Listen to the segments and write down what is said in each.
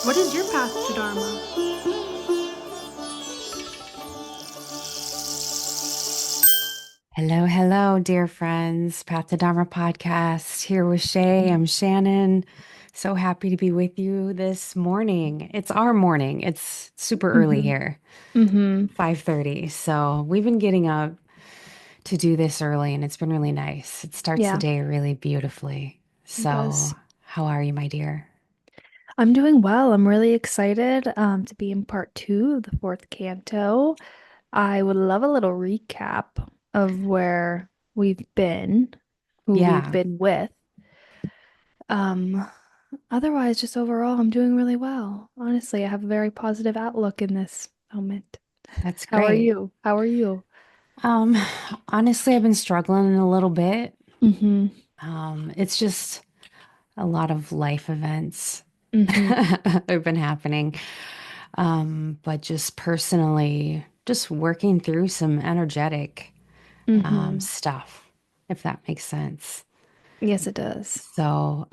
What is your path to Dharma? Hello, hello, dear friends. Path to Dharma podcast here with Shay. I'm Shannon. So happy to be with you this morning. It's our morning. It's super early Mm-hmm. here, Mm-hmm. 5:30. So we've been getting up to do this early and it's been really nice. It starts the Yeah, day really beautifully. it does. So how are you, my dear? I'm doing well. I'm really excited to be in part two of the fourth canto. I would love a little recap of where we've been, who we've Yeah, been with. Um, Otherwise, just overall, I'm doing really well. Honestly, I have a very positive outlook in this moment. that's How are great. you? How are you? Um, Honestly, I've been struggling a little bit. Mm-hmm. It's just a lot of life events Mm-hmm. have been happening. But just personally, just working through some energetic Mm-hmm. stuff, if that makes sense. Yes, it does. So,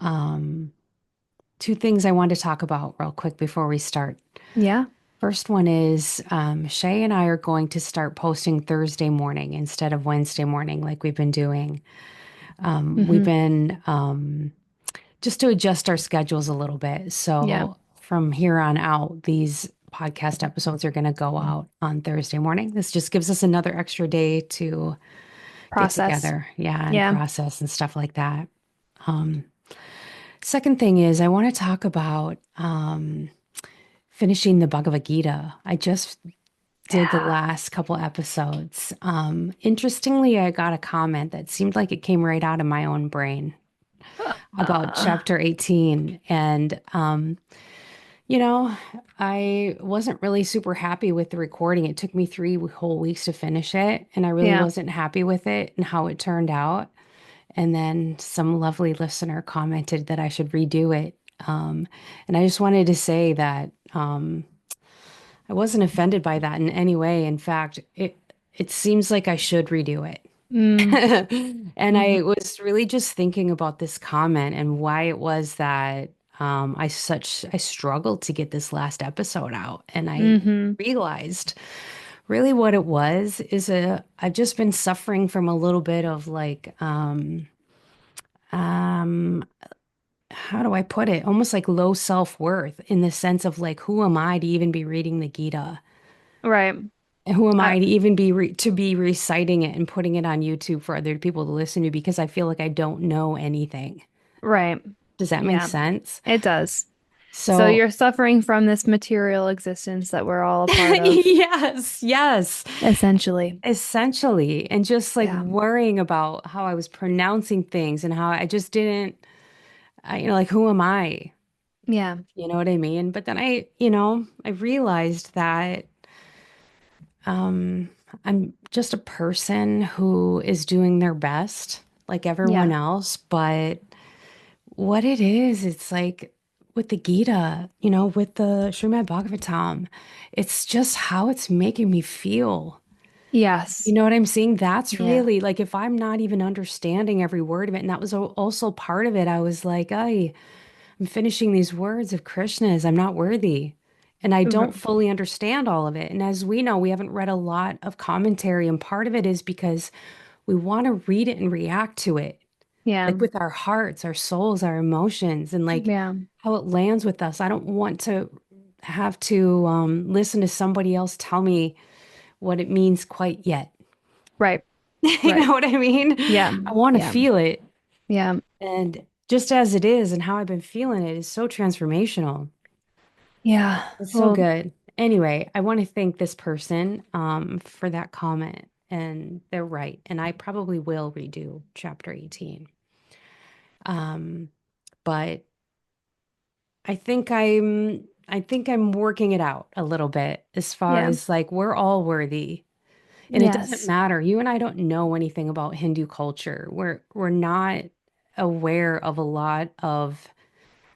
two things I want to talk about real quick before we start. Yeah. First one is Shay and I are going to start posting Thursday morning instead of Wednesday morning like we've been doing. We've Mm-hmm. been just to adjust our schedules a little bit. Yeah. So from here on out, these podcast episodes are going to go out on Thursday morning. This just gives us another extra day to get Process. together, yeah, and Yeah. process and stuff like that. Um, Second thing is, I want to talk about finishing the Bhagavad Gita. I just did the Yeah. last couple episodes. Interestingly, I got a comment that seemed like it came right out of my own brain about Uh, chapter 18. And you know, I wasn't really super happy with the recording. It took me 3 whole weeks to finish it, and I really yeah. wasn't happy with it and how it turned out. And then some lovely listener commented that I should redo it. And I just wanted to say that I wasn't offended by that in any way. In fact, it seems like I should redo it. Mm, And hmm. I was really just thinking about this comment and why it was that I struggled to get this last episode out. And I Hmm. realized really what it was is I've just been suffering from a little bit of like um how do I put it? Almost like low self-worth in the sense of like who am I to even be reading the Gita? Right. And who am Uh, I to even be reciting it and putting it on YouTube for other people to listen to because I feel like I don't know anything. right. Does that make Yeah, sense? it does. So So, you're suffering from this material existence that we're all a part of, yes, yes, essentially. essentially. And just like Yeah. worrying about how I was pronouncing things and how I just didn't, like, who am I? Yeah. You know what I mean? But then I realized that um, I'm just a person who is doing their best, like everyone Yeah. else. But what it is, it's like with the Gita, with the Śrīmad-Bhāgavatam, it's just how it's making me feel. You Yes. know what I'm saying? That's Yeah. really like if I'm not even understanding every word of it, and that was also part of it. I was like, I'm finishing these words of Krishna's. I'm not worthy. And I don't R- fully understand all of it. And as we know, we haven't read a lot of commentary. And part of it is because we want to read it and react to it, Yeah. like with our hearts, our souls, our emotions, and like Yeah. how it lands with us. I don't want to have to listen to somebody else tell me what it means quite yet. Right. You Right. know what I mean? Yeah. I want to Yeah. feel it. Yeah. And just as it is and how I've been feeling it is so transformational. Yeah. It's so Well, good. Anyway, I want to thank this person for that comment. And they're right. And I probably will redo chapter 18. Um, but I think I'm working it out a little bit as far yeah. as like we're all worthy. And it doesn't Yes. matter. You and I don't know anything about Hindu culture. We're not aware of a lot of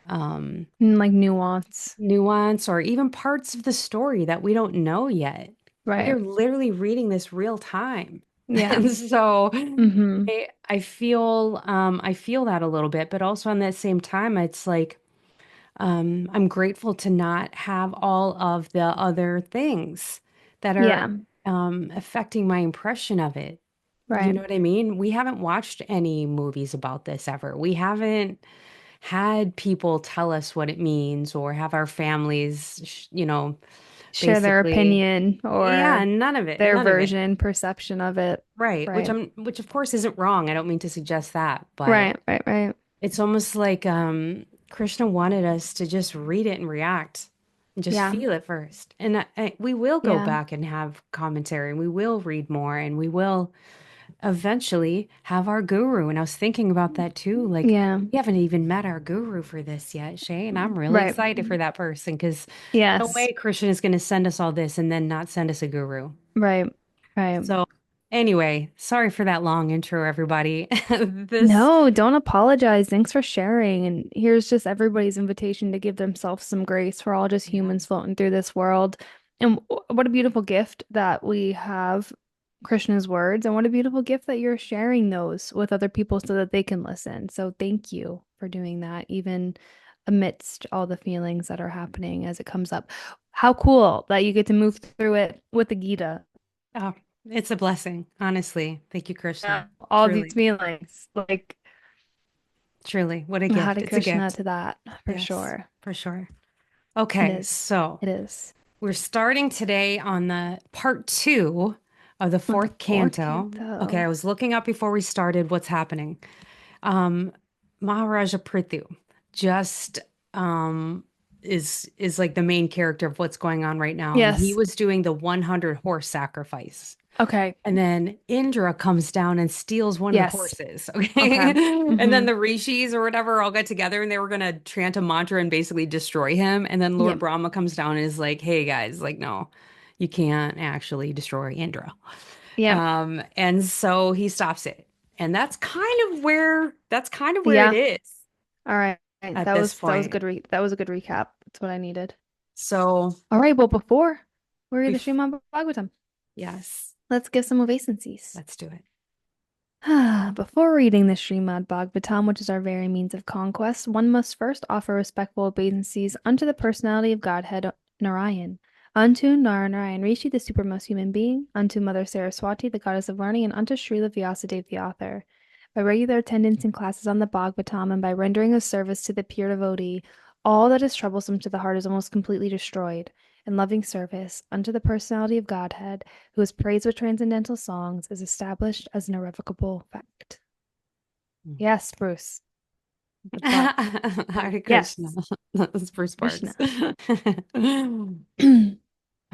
um Like nuance. nuance or even parts of the story that we don't know yet. We Right. are literally reading this real time. Yeah. And so Mm-hmm. I feel that a little bit, but also on that same time, it's like I'm grateful to not have all of the other things that are Yeah, affecting my impression of it. You right. know what I mean? We haven't watched any movies about this ever. We haven't had people tell us what it means or have our families, Share their basically, opinion yeah, or none of it, their none of it. version, perception of it. Right. Right. Which of course isn't wrong. I don't mean to suggest that, but Right, right, right. it's almost like Krishna wanted us to just read it and react and just Yeah, feel it first. And we will go yeah, back and have commentary and we will read more and we will eventually have our guru. And I was thinking about that too. Like, yeah. we haven't even met our guru for this yet, Shay. And I'm really Right. excited for that person because no Yes. way Krishna is going to send us all this and then not send us a guru. Right. Right. So, anyway, sorry for that long intro, everybody. This, No, don't apologize. Thanks for sharing. And here's just everybody's invitation to give themselves some grace. We're all just yeah. humans floating through this world. And what a beautiful gift that we have Krishna's words. And what a beautiful gift that you're sharing those with other people so that they can listen. So thank you for doing that, even amidst all the feelings that are happening as it comes up. How cool that you get to move through it with the Gita. Oh, it's a blessing, honestly. Thank you, Yeah. Krishna. All these Truly, feelings. Like, truly. What a gift. Hare It's a Krishna gift. to that for Yes, sure. for sure. It Okay, is. so It is. we're starting today on the part two of the On the fourth fourth canto. Okay, I canto. was looking up before we started what's happening. Um, Mahārāja Pṛthu just um is like the main character of what's going on right now, and he Yes. was doing the 100 horse sacrifice. Okay. And then Indra comes down and steals one of the Yes. horses. Okay. Okay. And then Mm-hmm. the rishis or whatever all got together and they were going to chant a mantra and basically destroy him. And then Lord Yep. Brahma comes down and is like, hey guys, like, no, you can't actually destroy Indra. Yep. And so he stops it. And that's kind of where it Yeah. is All right. at this That was a point. that was a good recap. That's what I needed. So, All right. Well, before we read the bef Srimad Bhagavatam, yes, let's give some obeisances. let's do it. Before reading the Śrīmad Bhagavatam, which is our very means of conquest, one must first offer respectful obeisances unto the personality of Godhead Narayan, unto Narayan Rishi, the supermost human being, unto Mother Saraswati, the goddess of learning, and unto Srila Vyasadeva, the author. By regular attendance in classes on the Bhagavatam and by rendering a service to the pure devotee, all that is troublesome to the heart is almost completely destroyed. In loving service unto the personality of Godhead, who is praised with transcendental songs, is established as an irrevocable fact. Yes, Bruce. Good thought. Hare Krishna. Yes, That's first parts. Krishna.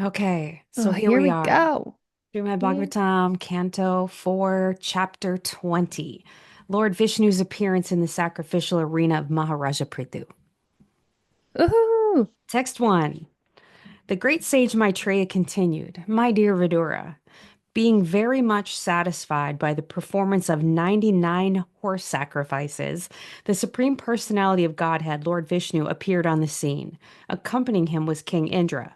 Okay, Oh, so here here we we are. go. Srimad Yeah. Bhagavatam, Canto 4, Chapter 20. Lord Vishnu's appearance in the sacrificial arena of Mahārāja Pṛthu. Ooh. Text 1. The great sage Maitreya continued, My dear Vidura, being very much satisfied by the performance of 99 horse sacrifices, the Supreme Personality of Godhead, Lord Vishnu, appeared on the scene. Accompanying him was King Indra.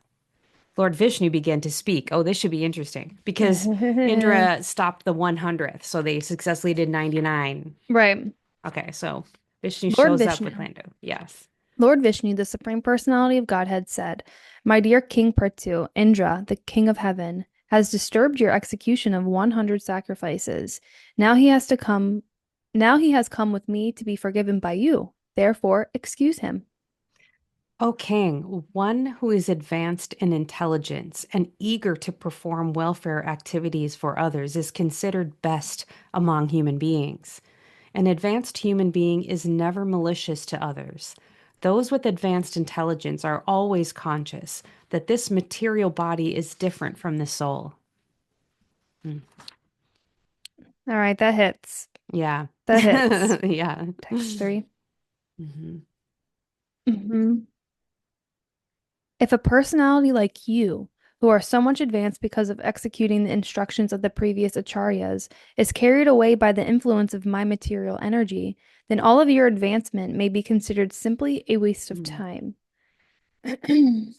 Lord Vishnu began to speak. Oh, this should be interesting because Indra stopped the 100th, so they successfully did 99. Right. Okay, so Vishnu Lord shows up with Vishnu. Lando. Yes. Lord Vishnu, the Supreme Personality of Godhead, said, My dear King Prithu, Indra, the King of Heaven, has disturbed your execution of 100 sacrifices. Now he has to come, now he has come with me to be forgiven by you. Therefore, excuse him. O King, one who is advanced in intelligence and eager to perform welfare activities for others is considered best among human beings. An advanced human being is never malicious to others. Those with advanced intelligence are always conscious that this material body is different from the soul. Hmm. All right, that hits. Yeah. That hits. Yeah. Text 3. Mhm. Mhm. If a personality like you, who are so much advanced because of executing the instructions of the previous acharyas, is carried away by the influence of my material energy, then all of your advancement may be considered simply a waste of Mm. time.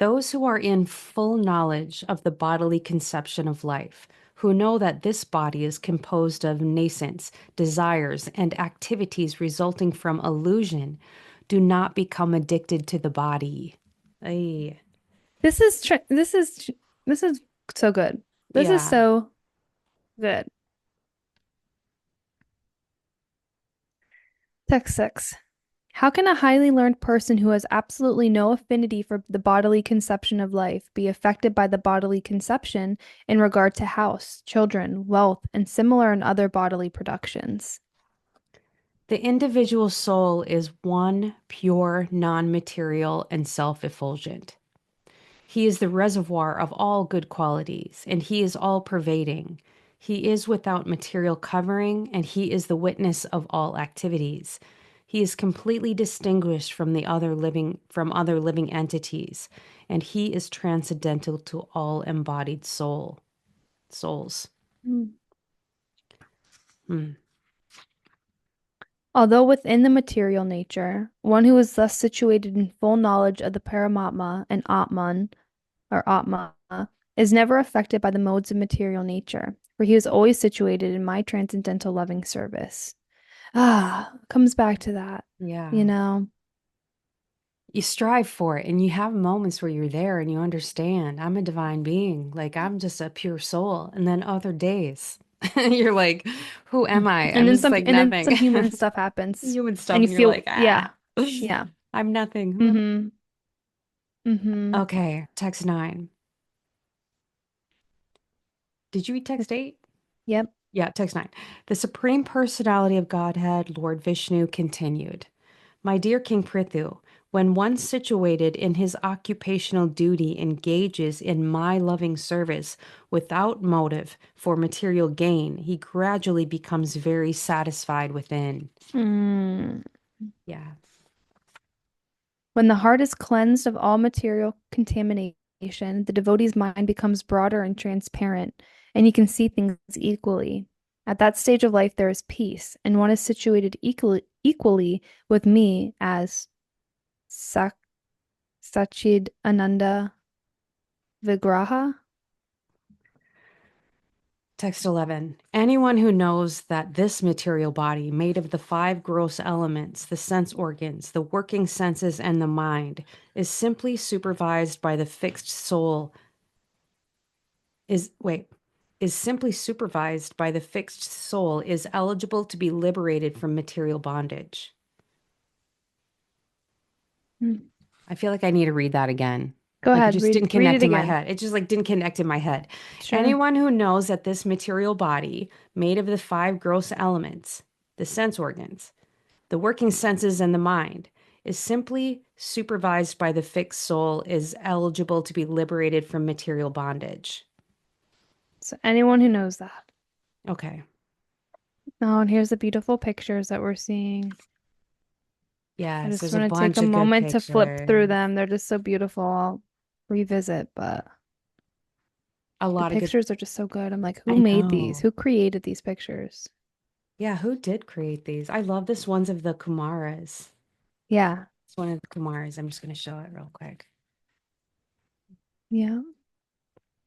Those who are in full knowledge of the bodily conception of life, who know that this body is composed of nascents, desires, and activities resulting from illusion, Do not become addicted to the body. Ay, This is so good. This is yeah. so good. Text 6. How can a highly learned person who has absolutely no affinity for the bodily conception of life be affected by the bodily conception in regard to house, children, wealth, and similar and other bodily productions? The individual soul is one pure, non-material, and self-effulgent. He is the reservoir of all good qualities, and he is all pervading. He is without material covering, and he is the witness of all activities. He is completely distinguished from other living entities, and he is transcendental to all embodied souls. Mm. Hmm. Although within the material nature, one who is thus situated in full knowledge of the Paramatma and Atman, or Atma, is never affected by the modes of material nature, for he is always situated in my transcendental loving service. Ah, comes back to that, you Yeah. know. You strive for it, and you have moments where you're there and you understand I'm a divine being, like I'm just a pure soul. And then other days, you're like, who am I? I'm just like And then nothing. some human stuff happens, Human and stuff, you and you're like, feel, ah, yeah, yeah. I'm nothing. Mm-hmm. Mm-hmm. Okay, text 9. Did you read text 8? Yep. Yeah, text 9. The Supreme Personality of Godhead, Lord Vishnu, continued. My dear King Prithu, when one situated in his occupational duty engages in my loving service without motive for material gain, he gradually becomes very satisfied within. Mm. Yeah. When the heart is cleansed of all material contamination, the devotee's mind becomes broader and transparent, and he can see things equally. At that stage of life, there is peace, and one is situated equally with me as Sak Sachid Ananda Vigraha. Text 11. Anyone who knows that this material body, made of the five gross elements, the sense organs, the working senses, and the mind, is simply supervised by the fixed soul, is, wait, is simply supervised by the fixed soul, is eligible to be liberated from material bondage. Hmm. I feel like I need to read that again. Go Like it ahead, just didn't read connect it in my again. head. It just like didn't connect in my head. Sure. Anyone who knows that this material body, made of the five gross elements, the sense organs, the working senses, and the mind, is simply supervised by the fixed soul, is eligible to be liberated from material bondage. So anyone who knows that. Okay. Oh, and here's the beautiful pictures that we're seeing. I Yes, just there's a want to take bunch a of good moment to flip through pictures. them. They're just so beautiful. I'll revisit, but A the lot of good. pictures are just so good. I'm like, who I made these? know. Who created these pictures? Yeah, who did create these? I love this ones of the Kumaras. Yeah. It's one of the Kumaras. I'm just going to show it real quick. Yeah.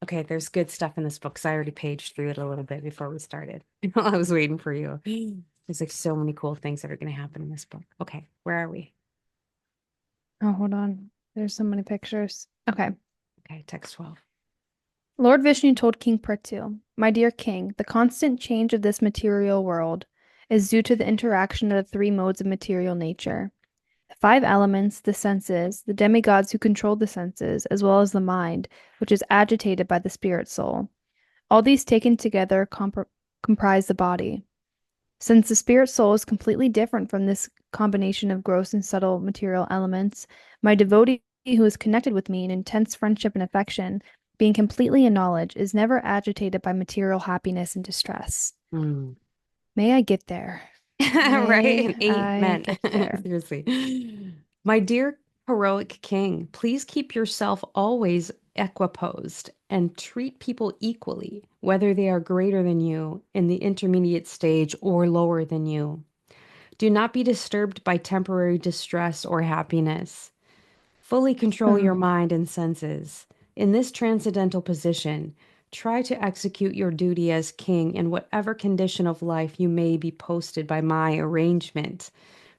Okay, there's good stuff in this book because I already paged through it a little bit before we started. While I was waiting for you. There's like so many cool things that are going to happen in this book. Okay, where are we? Oh, hold on. There's so many pictures. Okay. Okay, text 12. Lord Vishnu told King Prithu, My dear king, the constant change of this material world is due to the interaction of the three modes of material nature. The five elements, the senses, the demigods who control the senses, as well as the mind, which is agitated by the spirit soul. All these taken together comprise the body. Since the spirit soul is completely different from this combination of gross and subtle material elements, my devotee who is connected with me in intense friendship and affection, being completely in knowledge, is never agitated by material happiness and distress. Hmm. May I get there. Right? May An eight I men. get there. Seriously. My dear heroic king, please keep yourself always equiposed and treat people equally, whether they are greater than you in the intermediate stage or lower than you. Do not be disturbed by temporary distress or happiness. Fully control your Oh, mind and senses. In this transcendental position, try to execute your duty as king in whatever condition of life you may be posted by my arrangement.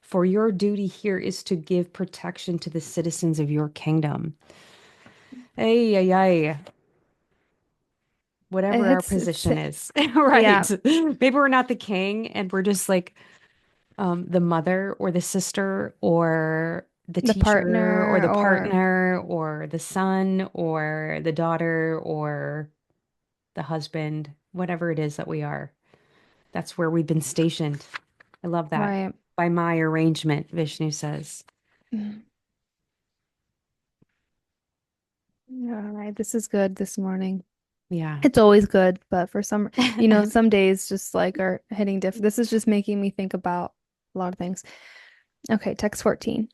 for your duty here is to give protection to the citizens of your kingdom. Ay, ay, ay. Whatever our It's position is, yeah, right? Maybe we're not the king and we're just like the mother or the sister or the the teacher or partner the or partner or the son or the daughter or the husband, whatever it is that we are. That's where we've been stationed. I love that. right. By my arrangement, Viṣṇu says. All right, this is good this morning. Yeah. It's always good, but for some, some days just like are hitting different. This is just making me think about a lot of things. Okay, text 14.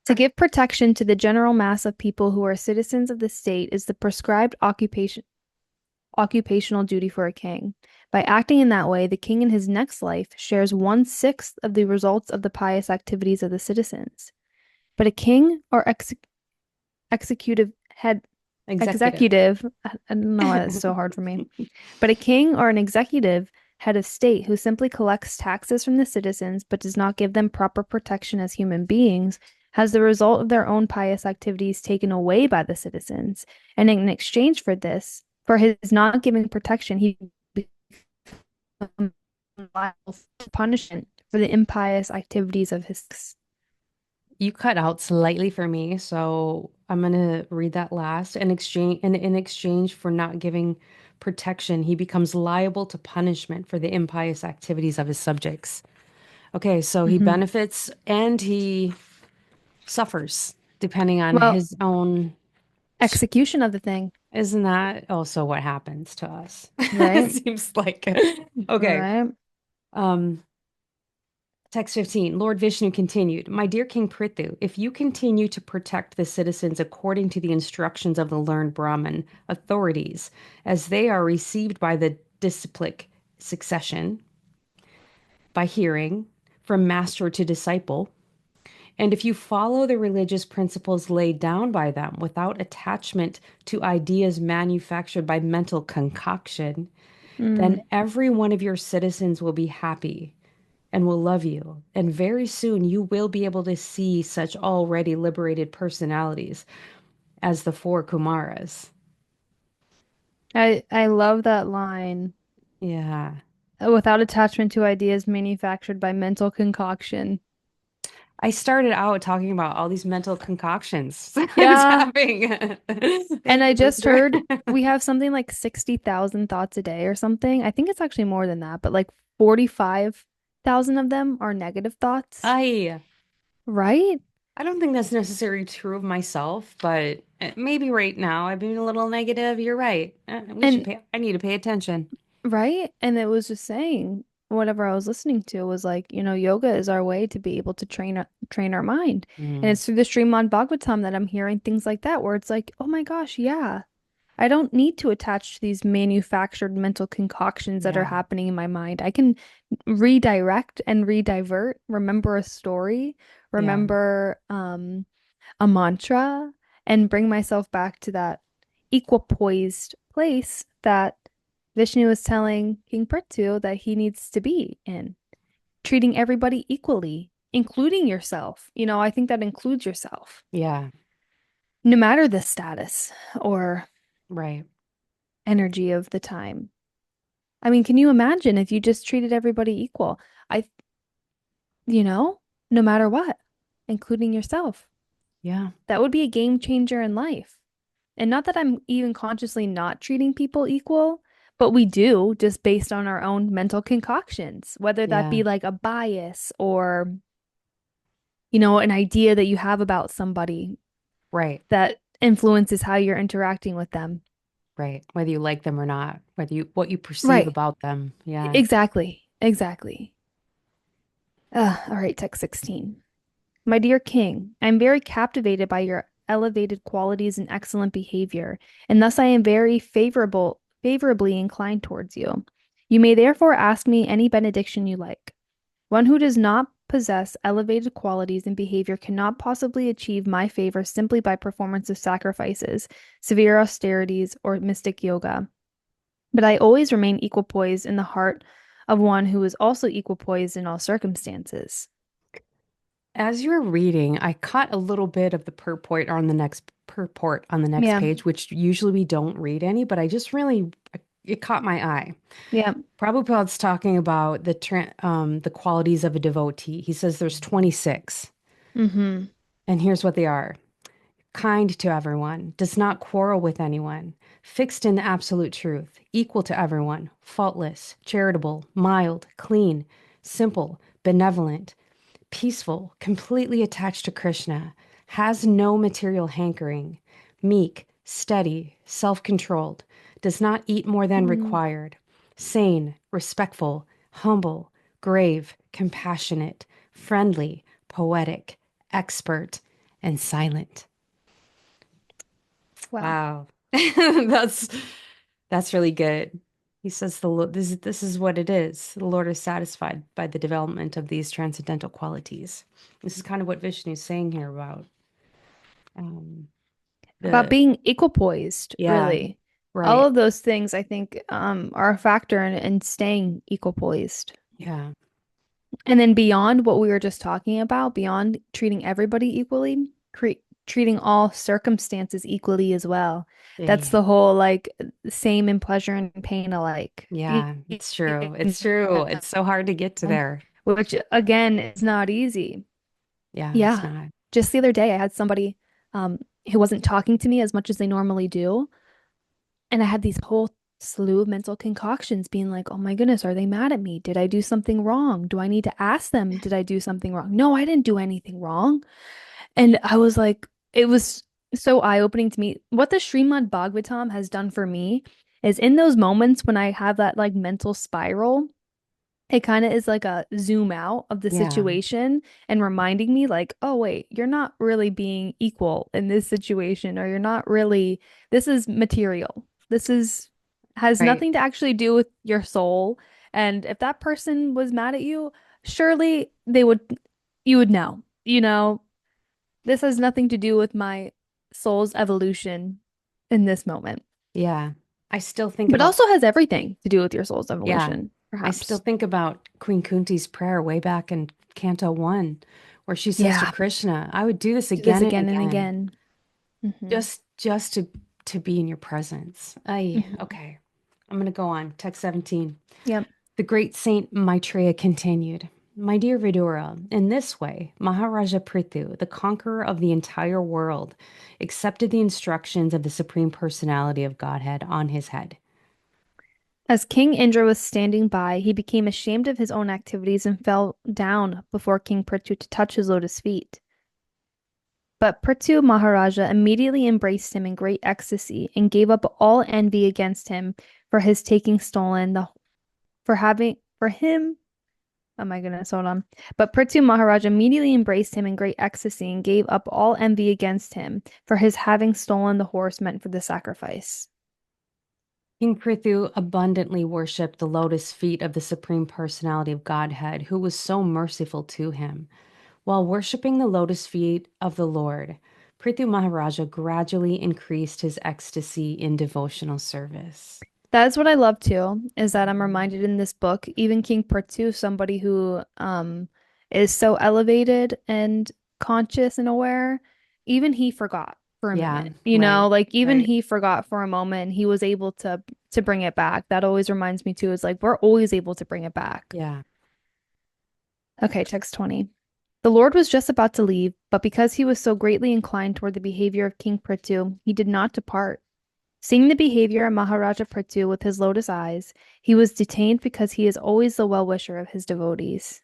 To give protection to the general mass of people who are citizens of the state is the prescribed occupational duty for a king. By acting in that way, the king in his next life shares 1/6 of the results of the pious activities of the citizens. But a king or executive head Executive. executive, I don't know why that's so hard for me, but a king or an executive head of state who simply collects taxes from the citizens but does not give them proper protection as human beings has the result of their own pious activities taken away by the citizens. And in exchange for this, for his not giving protection, he becomes liable for punishment for the impious activities of his. You cut out slightly for me, so I'm gonna read that last. In exchange for not giving protection, he becomes liable to punishment for the impious activities of his subjects. Okay, so he Mhm. benefits and he suffers depending on Well, his own. execution of the thing, Isn't that also what happens to us? It right? seems like. Okay. Right. Um, Text 15, Lord Viṣṇu continued, My dear King Prithu, if you continue to protect the citizens according to the instructions of the learned Brahmin authorities, as they are received by the disciplic succession, by hearing, from master to disciple, and if you follow the religious principles laid down by them without attachment to ideas manufactured by mental concoction, then Mm. every one of your citizens will be happy and will love you. And very soon you will be able to see such already liberated personalities as the four Kumaras. I love that line. Yeah. Without attachment to ideas manufactured by mental concoction. I started out talking about all these mental concoctions I was Yeah. having. And Thank I you, just sister. heard we have something like 60,000 thoughts a day or something. I think it's actually more than that, but like 45,000 of them are negative thoughts, I right? I don't think that's necessarily true of myself, but maybe right now I've been a little negative. You're right. And I need to pay attention. right? And it was just saying whatever I was listening to was like, yoga is our way to be able to train our mind. And Mm, it's through the Śrīmad-Bhāgavatam that I'm hearing things like that, where it's like, oh my gosh, yeah. I don't need to attach to these manufactured mental concoctions that are yeah. happening in my mind. I can redirect and redivert, remember a story, Yeah. remember a mantra, and bring myself back to that equipoised place that Vishnu was telling King Prithu that he needs to be in, treating everybody equally, including yourself. I think that includes yourself, Yeah. no matter the status or Right. energy of the time. I mean, can you imagine if you just treated everybody equal? I, you know, no matter what, including yourself. Yeah. That would be a game changer in life. And not that I'm even consciously not treating people equal, but we do just based on our own mental concoctions, whether that Yeah. be like a bias or, an idea that you have about somebody Right. that influences how you're interacting with them. Right. Whether you like them or not, whether you what you perceive Right. about them. Yeah. Exactly. Exactly. All right, text 16. My dear King, I am very captivated by your elevated qualities and excellent behavior, and thus I am very favorably inclined towards you. You may therefore ask me any benediction you like. One who does not possess elevated qualities and behavior cannot possibly achieve my favor simply by performance of sacrifices, severe austerities, or mystic yoga. But I always remain equipoised in the heart of one who is also equipoised in all circumstances. As you're reading, I caught a little bit of the purport on the next Yeah. page, which usually we don't read any, but I just really it caught my eye. Yeah. Prabhupada's talking about the qualities of a devotee. He says there's 26, Mm-hmm. and here's what they are. Kind to everyone, does not quarrel with anyone, fixed in the absolute truth, equal to everyone, faultless, charitable, mild, clean, simple, benevolent, peaceful, completely attached to Krishna, has no material hankering, meek, steady, self-controlled, does not eat more than Mm. required, sane, respectful, humble, grave, compassionate, friendly, poetic, expert, and silent. Wow. Wow. That's that's really good. He says this is what it is. The Lord is satisfied by the development of these transcendental qualities. This is kind of what Vishnu is saying here about um About the being equipoised, yeah, really. All right. of those things I think are a factor in staying equipoised. Yeah. And then beyond what we were just talking about, beyond treating everybody equally, treating all circumstances equally as well. That's Yeah. the whole like same in pleasure and pain alike. Yeah, it's true. It's true. It's so hard to get to there. Which again is not easy. Yeah, it's Yeah. not. Just the other day I had somebody who wasn't talking to me as much as they normally do. And I had these whole slew of mental concoctions being like, oh my goodness, are they mad at me? Did I do something wrong? Do I need to ask them, did I do something wrong? No, I didn't do anything wrong. And I was like, it was so eye-opening to me. What the Śrīmad-Bhāgavatam has done for me is in those moments when I have that like mental spiral, it kind of is like a zoom out of the Yeah, situation and reminding me like, oh wait, you're not really being equal in this situation, or you're not really, this is material. This is has right. nothing to actually do with your soul. And if that person was mad at you, surely they would you would know. This has nothing to do with my soul's evolution in this moment. Yeah. I still think But about also has everything to do with your soul's Yeah. evolution, I still perhaps. think about Queen Kunti's prayer way back in Canto 1, where she says to Yeah. Krishna, I would do this Do this again and again and again, again. Hmm. just to be in your presence. I Hmm. okay. I'm gonna go on. Text 17. Yep. The great Saint Maitreya continued. My dear Vidura, in this way, Mahāṛāja Pṛthu, the conqueror of the entire world, accepted the instructions of the Supreme Personality of Godhead on his head. As King Indra was standing by, he became ashamed of his own activities and fell down before King Prithu to touch his lotus feet. But Prithu Maharaja immediately embraced him in great ecstasy and gave up all envy against him for his taking stolen the for having for him. Oh my goodness, hold on. But Prithu Maharaj immediately embraced him in great ecstasy and gave up all envy against him for his having stolen the horse meant for the sacrifice. King Prithu abundantly worshipped the lotus feet of the Supreme Personality of Godhead, who was so merciful to him. While worshipping the lotus feet of the Lord, Prithu Maharaja gradually increased his ecstasy in devotional service. That's what I love too, is that I'm Mhm. reminded in this book, even King Prithu, somebody who is so elevated and conscious and aware, even he forgot for a Yeah, minute. right, Like even right. he forgot for a moment and he was able to bring it back. That always reminds me too, is like we're always able to bring it back. Yeah. Okay, text 20. The Lord was just about to leave, but because he was so greatly inclined toward the behavior of King Prithu, he did not depart. Seeing the behavior of Maharaja Pṛthu with his lotus eyes, he was detained because he is always the well-wisher of his devotees.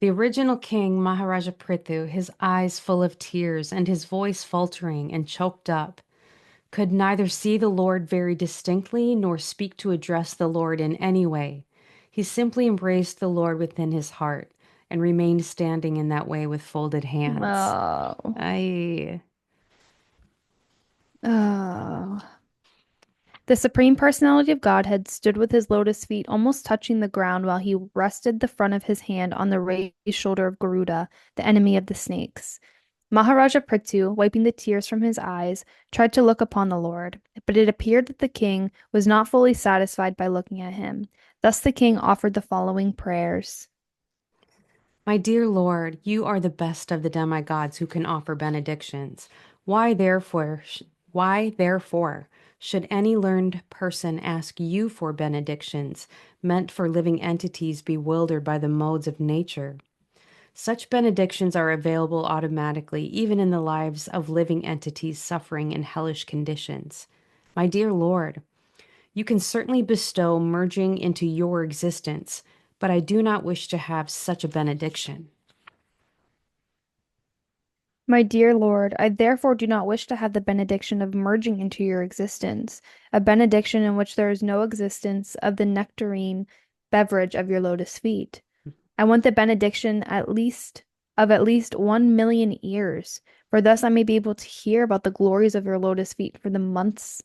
The original king, Maharaja Pṛthu, his eyes full of tears and his voice faltering and choked up, could neither see the Lord very distinctly nor speak to address the Lord in any way. He simply embraced the Lord within his heart and remained standing in that way with folded hands. Oh, I, oh. The Supreme Personality of Godhead stood with his lotus feet almost touching the ground while he rested the front of his hand on the raised shoulder of Garuda, the enemy of the snakes. Maharaja Prithu, wiping the tears from his eyes, tried to look upon the Lord, but it appeared that the king was not fully satisfied by looking at him. Thus the king offered the following prayers. My dear Lord, you are the best of the demigods who can offer benedictions. Why therefore, why therefore should any learned person ask you for benedictions meant for living entities bewildered by the modes of nature? Such benedictions are available automatically, even in the lives of living entities suffering in hellish conditions. My dear Lord, you can certainly bestow merging into your existence, but I do not wish to have such a benediction. My dear Lord, I therefore do not wish to have the benediction of merging into your existence, a benediction in which there is no existence of the nectarine beverage of your lotus feet. I want the benediction at least 1 million ears, for thus I may be able to hear about the glories of your lotus feet for the months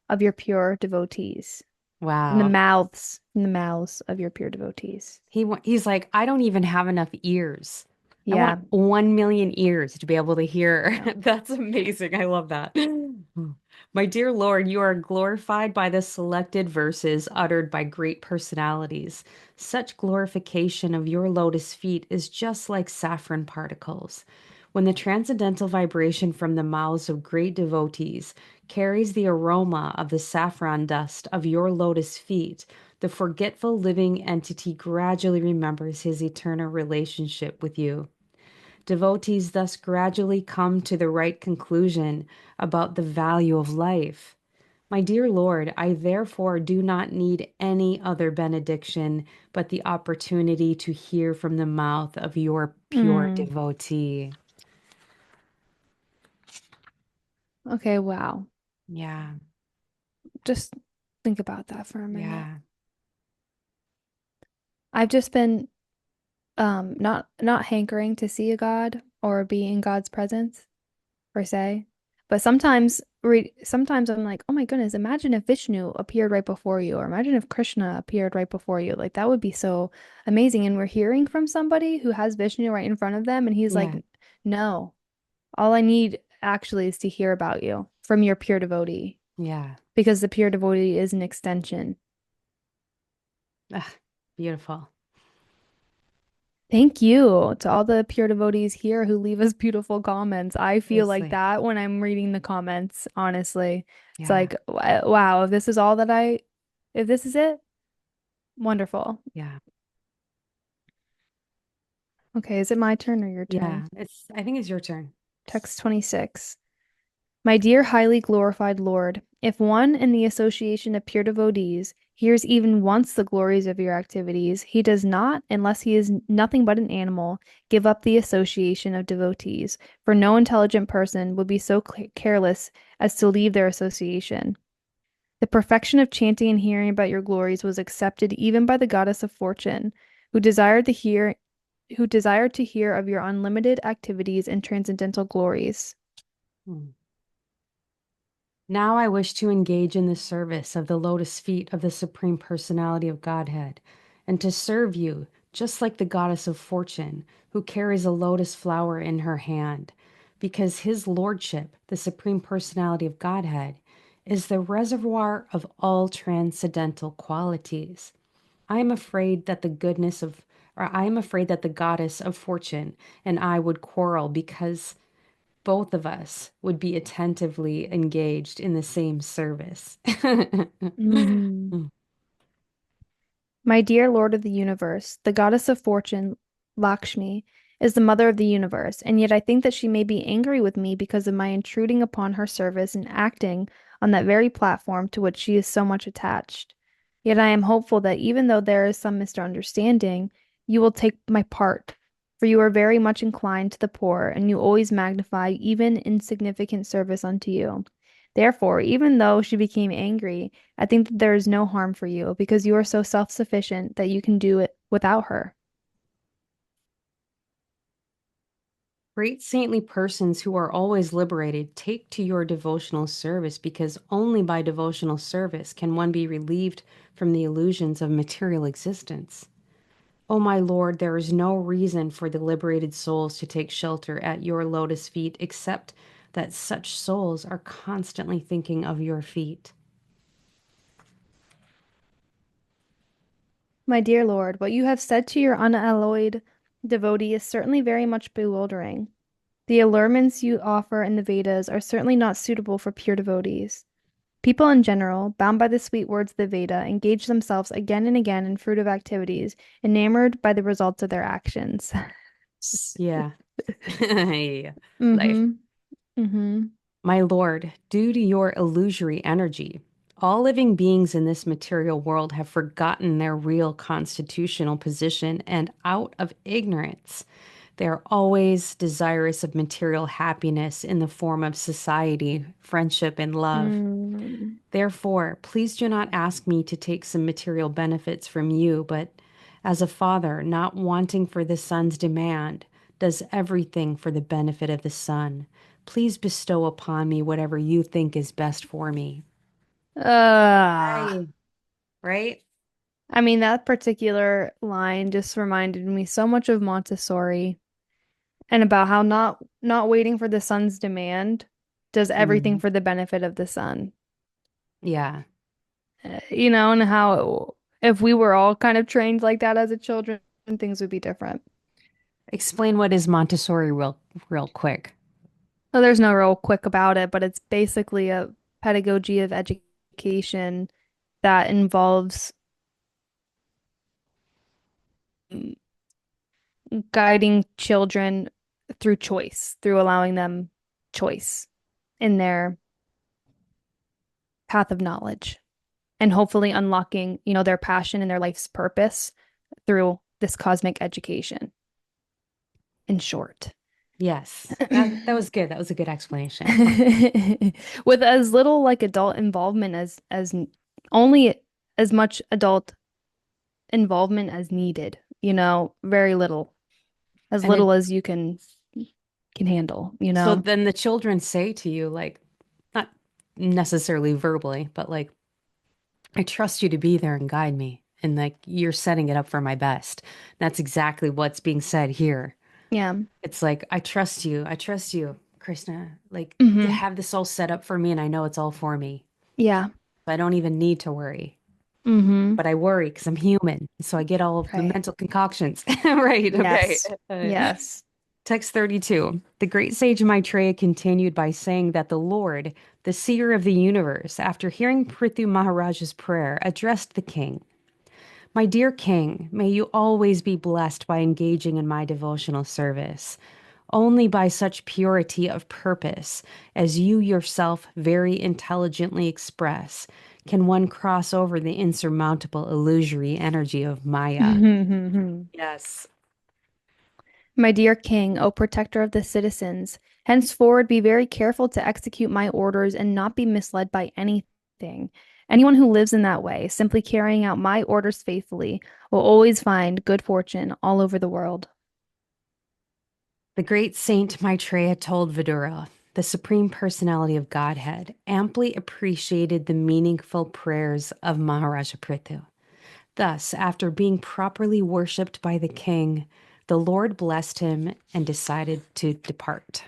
of your pure devotees, Wow. from the mouths of your pure devotees. He's like, I don't even have enough ears. I want Yeah, 1 million ears to be able to hear. yeah. That's amazing. I love that. My dear Lord, you are glorified by the selected verses uttered by great personalities. Such glorification of your lotus feet is just like saffron particles. When the transcendental vibration from the mouths of great devotees carries the aroma of the saffron dust of your lotus feet, the forgetful living entity gradually remembers his eternal relationship with you. Devotees thus gradually come to the right conclusion about the value of life. My dear Lord, I therefore do not need any other benediction but the opportunity to hear from the mouth of your pure Mm, devotee. okay, wow. Yeah, Just think about that for a minute. yeah, I've just been not hankering to see a god or be in God's presence per se, but sometimes I'm like, oh my goodness, imagine if Vishnu appeared right before you, or imagine if Krishna appeared right before you. Like that would be so amazing. And we're hearing from somebody who has Vishnu right in front of them, and he's like, yeah, no, all I need actually is to hear about you from your pure devotee, yeah. because the pure devotee is an extension. Ugh, beautiful. Thank you to all the pure devotees here who leave us beautiful comments. I feel like Seriously. that when I'm reading the comments, honestly. It's Yeah, like, wow, if this is it, wonderful. yeah, Okay, is it my turn or your turn? yeah. I think it's your turn. Text 26. My dear highly glorified Lord, if one in the association of pure devotees hears even once the glories of your activities, he does not, unless he is nothing but an animal, give up the association of devotees, for no intelligent person would be so careless as to leave their association. The perfection of chanting and hearing about your glories was accepted even by the goddess of fortune, who desired to hear who desired to hear of your unlimited activities and transcendental glories. Hmm. Now I wish to engage in the service of the lotus feet of the Supreme Personality of Godhead, and to serve you just like the goddess of fortune, who carries a lotus flower in her hand, because his lordship, the Supreme Personality of Godhead, is the reservoir of all transcendental qualities. I am afraid that the goodness of, or I am afraid that the goddess of fortune and I would quarrel because both of us would be attentively engaged in the same service. Mhm. My dear Lord of the universe, the goddess of fortune, Lakshmi, is the mother of the universe, and yet I think that she may be angry with me because of my intruding upon her service and acting on that very platform to which she is so much attached. Yet I am hopeful that even though there is some misunderstanding, you will take my part, for you are very much inclined to the poor, and you always magnify even insignificant service unto you. Therefore, even though she became angry, I think that there is no harm for you because you are so self-sufficient that you can do it without her. Great saintly persons who are always liberated take to your devotional service because only by devotional service can one be relieved from the illusions of material existence. O my Lord, there is no reason for the liberated souls to take shelter at your lotus feet except that such souls are constantly thinking of your feet. My dear Lord, what you have said to your unalloyed devotee is certainly very much bewildering. The allurements you offer in the Vedas are certainly not suitable for pure devotees. People in general, bound by the sweet words of the Veda, engage themselves again and again in fruitive activities, enamored by the results of their actions. Yeah. Yeah. Life. Mm-hmm. Mm-hmm. My Lord, due to your illusory energy, all living beings in this material world have forgotten their real constitutional position, and out of ignorance, they are always desirous of material happiness in the form of society, friendship, and love. Mm. Therefore, please do not ask me to take some material benefits from you, but as a father, not wanting for the son's demand, does everything for the benefit of the son. Please bestow upon me whatever you think is best for me. Ah. Right. Right? I mean, that particular line just reminded me so much of Montessori and about how not waiting for the son's demand does everything Mm. for the benefit of the son. Yeah. And how if we were all kind of trained like that as a children, things would be different. Explain what is Montessori real quick. So there's no real quick about it, but it's basically a pedagogy of education that involves mm, guiding children through choice, through allowing them choice in their path of knowledge and hopefully unlocking, their passion and their life's purpose through this cosmic education, in short. Yes. That was good. That was a good explanation. With as little like adult involvement as only as much adult involvement as needed, very little, as And little it as you can handle, you so know. then the children say to you, like, not necessarily verbally, but like, I trust you to be there and guide me. And like, you're setting it up for my best. That's exactly what's being said here. Yeah. It's like, I trust you. I trust you, Krishna. Like, you Hmm. have this all set up for me, and I know it's all for me. Yeah. I don't even need to worry. Hmm. But I worry because I'm human. So I get all of the Right. mental concoctions. Right. Okay. Yes. Yes. Text 32. The great sage Maitreya continued by saying that the Lord, the seer of the universe, after hearing Prithu Maharaja's prayer, addressed the king. My dear king, may you always be blessed by engaging in my devotional service. Only by such purity of purpose as you yourself very intelligently express can one cross over the insurmountable illusory energy of Maya. Yes. My dear king, O protector of the citizens, henceforward be very careful to execute my orders and not be misled by anything. Anyone who lives in that way, simply carrying out my orders faithfully, will always find good fortune all over the world. The great Saint Maitreya told Vidura, the Supreme Personality of Godhead, amply appreciated the meaningful prayers of Mahārāja Pṛthu. Thus, after being properly worshipped by the king, the Lord blessed him and decided to depart.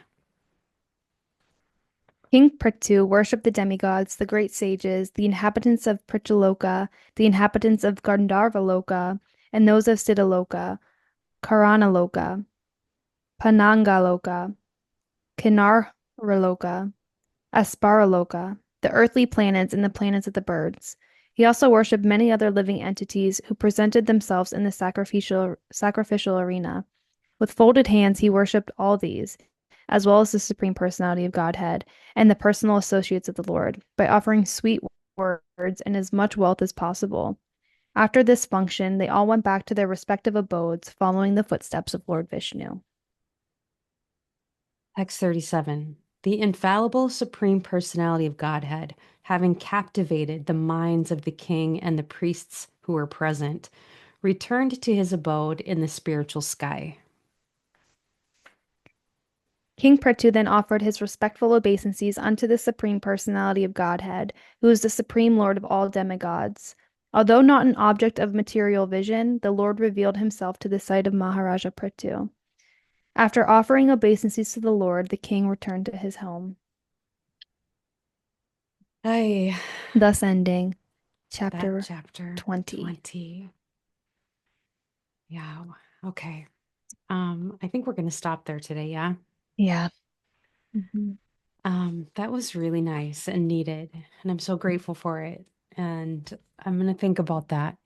King Prithu worshipped the demigods, the great sages, the inhabitants of Pritholoka, the inhabitants of Gandharvaloka, and those of Siddhaloka, Karanaloka, Panangaloka, Kinnaraloka, Asparaloka, the earthly planets and the planets of the birds. He also worshipped many other living entities who presented themselves in the sacrificial arena. With folded hands, he worshipped all these, as well as the Supreme Personality of Godhead and the personal associates of the Lord, by offering sweet words and as much wealth as possible. After this function, they all went back to their respective abodes, following the footsteps of Lord Viṣṇu. Text 37. The infallible Supreme Personality of Godhead, having captivated the minds of the king and the priests who were present, returned to his abode in the spiritual sky. King Prithu then offered his respectful obeisances unto the Supreme Personality of Godhead, who is the Supreme Lord of all demigods. Although not an object of material vision, the Lord revealed himself to the sight of Mahārāja Pṛthu. After offering obeisances to the Lord, the king returned to his home, Ay, thus ending that chapter chapter 20. 20. Yeah. Okay. I think we're going to stop there today. Yeah. Yeah. Hmm. That was really nice and needed, and I'm so grateful for it. And I'm going to think about that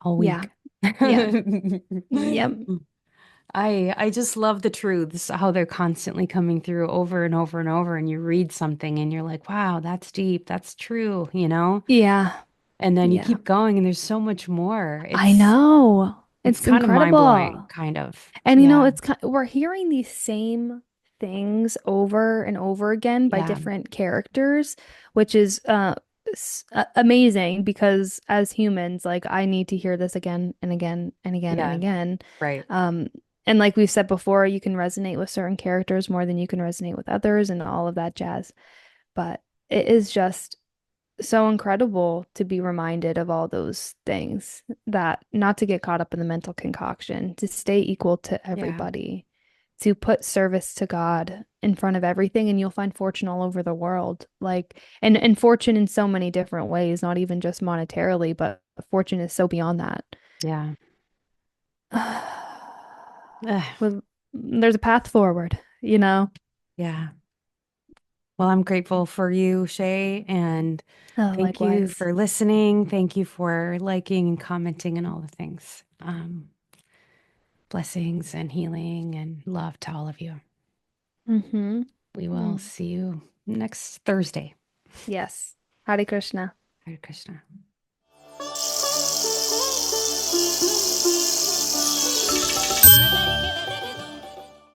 all Yeah. week. Yeah. Yep. I just love the truths, how they're constantly coming through over and over and over. And you read something and you're like, wow, that's deep, that's true, you know? Yeah. And then you Yeah. keep going and there's so much more. I know. It's It's kind of mind-blowing, incredible. kind of. And Yeah. we're hearing these same things over and over again by Yeah. different characters, which is amazing because as humans, like I need to hear this again and again and again and Yeah. again. Right. Um, and like we've said before, you can resonate with certain characters more than you can resonate with others and all of that jazz. But it is just so incredible to be reminded of all those things that not to get caught up in the mental concoction, to stay equal to Yeah. everybody, to put service to God in front of everything, and you'll find fortune all over the world. Like, and fortune in so many different ways, not even just monetarily, but fortune is so beyond that. Yeah. Ugh, With there's a path forward, you know? yeah. Well, I'm grateful for you, Shay, and Oh, thank you likewise. for listening. Thank you for liking and commenting and all the things. Blessings and healing and love to all of you. Mm-hmm. We will Mm. see you next Thursday. Yes. Hare Krishna. Hare Krishna.